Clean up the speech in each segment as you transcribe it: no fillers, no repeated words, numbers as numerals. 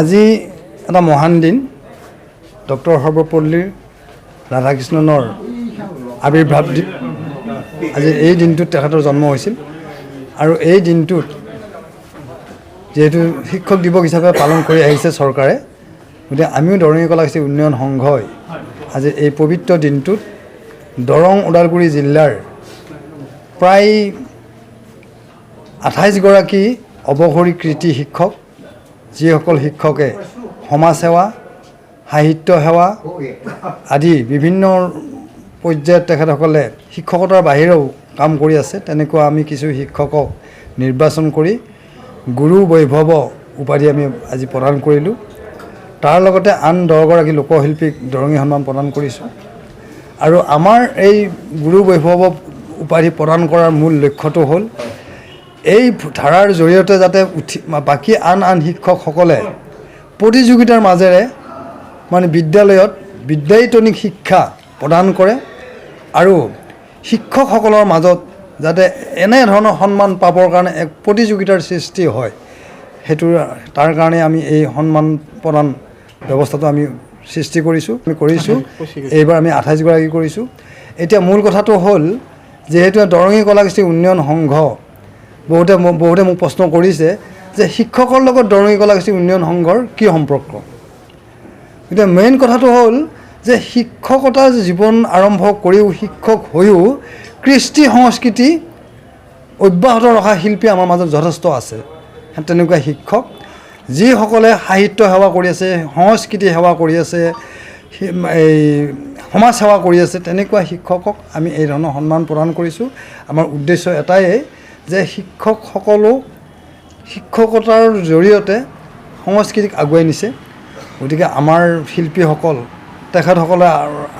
আজি এটা মহান দিন ডক্টৰ সৰ্বপল্লী ৰাধাকৃষ্ণনৰ আবিৰ্ভাৱ দিন। আজি এই দিনটোত তেখেতৰ জন্ম হৈছিল আৰু এই দিনটোত যেহেতু শিক্ষক দিৱস হিচাপে পালন কৰি আহিছে চৰকাৰে, গতিকে আমিও দৰঙী কলাকৃষ্টি উন্নয়ন সংঘই আজি এই পবিত্ৰ দিনটোত দৰং ওদালগুৰি জিলাৰ প্ৰায় 28গৰাকী অৱসৰী কৃতি শিক্ষক, যিসকল শিক্ষকে সমাজসেৱা, সাহিত্য সেৱা আদি বিভিন্ন পৰ্যায়ত তেখেতসকলে শিক্ষকতাৰ বাহিৰেও কাম কৰি আছে, তেনেকুৱা আমি কিছু শিক্ষকক নিৰ্বাচন কৰি গুৰু বৈভৱ উপাধি আমি আজি প্ৰদান কৰিলোঁ। তাৰ লগতে আন 10গৰাকী লোকশিল্পীক দৰঙী সন্মান প্ৰদান কৰিছোঁ। আৰু আমাৰ এই গুৰু বৈভৱ উপাধি প্ৰদান কৰাৰ মূল লক্ষ্যটো হ'ল এই ধাৰাৰ জৰিয়তে যাতে বাকী আন শিক্ষকসকলে প্ৰতিযোগিতাৰ মাজেৰে মানে বিদ্যালয়ত বিদ্যায়তনিক শিক্ষা প্ৰদান কৰে আৰু শিক্ষকসকলৰ মাজত যাতে এনেধৰণৰ সন্মান পাবৰ কাৰণে এক প্ৰতিযোগিতাৰ সৃষ্টি হয়, তাৰ কাৰণে আমি এই সন্মান প্ৰদান ব্যৱস্থাটো আমি সৃষ্টি কৰিছোঁ। এইবাৰ আমি 28গৰাকী কৰিছোঁ। এতিয়া মূল কথাটো হ'ল যিহেতু দৰঙী কলাকৃষ্টি উন্নয়ন সংঘ বহুতে মোক প্ৰশ্ন কৰিছে যে শিক্ষকৰ লগত দৰঙী কলাকৃষ্টি উন্নয়ন সংঘৰ কি সম্পৰ্ক। এতিয়া মেইন কথাটো হ'ল যে শিক্ষকতা জীৱন আৰম্ভ কৰিও শিক্ষক হৈও কৃষ্টি সংস্কৃতি অব্যাহত ৰখা শিল্পী আমাৰ মাজত যথেষ্ট আছে। তেনেকুৱা শিক্ষক যিসকলে সাহিত্য সেৱা কৰি আছে, সংস্কৃতি সেৱা কৰি আছে, এই সমাজ সেৱা কৰি আছে, তেনেকুৱা শিক্ষকক আমি এই ধৰণৰ সন্মান প্ৰদান কৰিছোঁ। আমাৰ উদ্দেশ্য এটাই যে শিক্ষকসকলো শিক্ষকতাৰ জৰিয়তে সংস্কৃতিক আগুৱাই নিছে। গতিকে আমাৰ শিল্পীসকল তেখেতসকলে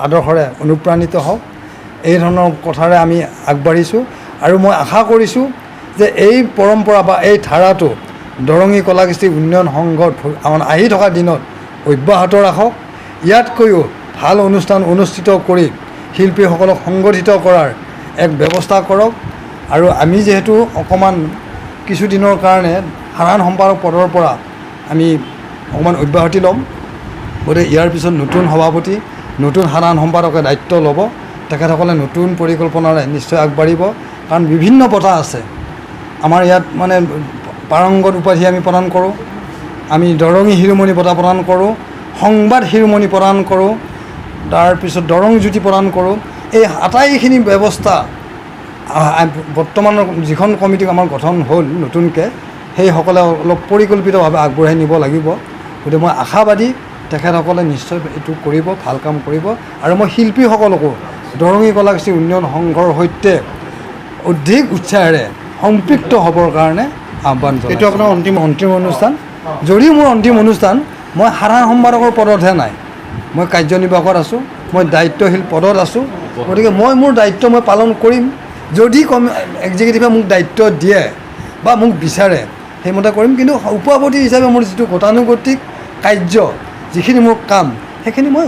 আদৰ্শৰে অনুপ্ৰাণিত হওক, এই ধৰণৰ কথাৰে আমি আগবাঢ়িছোঁ। আৰু মই আশা কৰিছোঁ যে এই পৰম্পৰা বা এই ধাৰাটো দৰঙী কলাকৃষ্টি উন্নয়ন সংঘত আহি থকা দিনত অব্যাহত ৰাখক। ইয়াতকৈও ভাল অনুষ্ঠান অনুষ্ঠিত কৰি শিল্পীসকলক সংগঠিত কৰাৰ এক ব্যৱস্থা কৰক। আৰু আমি যিহেতু অকণমান কিছুদিনৰ কাৰণে সাধাৰণ সম্পাদক পদৰ পৰা আমি অকণমান অব্যাহতি ল'ম, গতিকে ইয়াৰ পিছত নতুন সভাপতি, নতুন সাধাৰণ সম্পাদকে দায়িত্ব ল'ব। তেখেতসকলে নতুন পৰিকল্পনাৰে নিশ্চয় আগবাঢ়িব, কাৰণ বিভিন্ন বঁটা আছে আমাৰ ইয়াত। মানে পাৰংগত উপাধি আমি প্ৰদান কৰোঁ, আমি দৰঙী শিৰোমণি বঁটা প্ৰদান কৰোঁ, সংবাদ শিৰোমণি প্ৰদান কৰোঁ, তাৰপিছত দৰং জ্যোতি প্ৰদান কৰোঁ। এই আটাইখিনি ব্যৱস্থা বৰ্তমানৰ যিখন কমিটি আমাৰ গঠন হ'ল নতুনকৈ, সেইসকলে অলপ পৰিকল্পিতভাৱে আগবঢ়াই নিব লাগিব। গতিকে মই আশাবাদী তেখেতসকলে নিশ্চয় এইটো কৰিব, ভাল কাম কৰিব। আৰু মই শিল্পীসকলকো দৰঙী কলাকৃষ্টি উন্নয়ন সংঘৰ সৈতে অধিক উৎসাহেৰে সম্পৃক্ত হ'বৰ কাৰণে আহ্বান জনাইছোঁ। এইটো আপোনাৰ অন্তিম অনুষ্ঠান। যদিও মোৰ অন্তিম অনুষ্ঠান, মই সাধাৰণ সম্পাদকৰ পদতহে নাই, মই কাৰ্যনিৰ্বাহকত আছোঁ, মই দায়িত্বশীল পদত আছোঁ। গতিকে মই মোৰ দায়িত্ব মই পালন কৰিম। যদি এক্সিকিউটিভে মোক দায়িত্ব দিয়ে বা মোক বিচাৰে সেইমতে কৰিম, কিন্তু সভাপতি হিচাপে মোৰ যিটো গতানুগতিক কাৰ্য, যিখিনি মোৰ কাম, সেইখিনি মই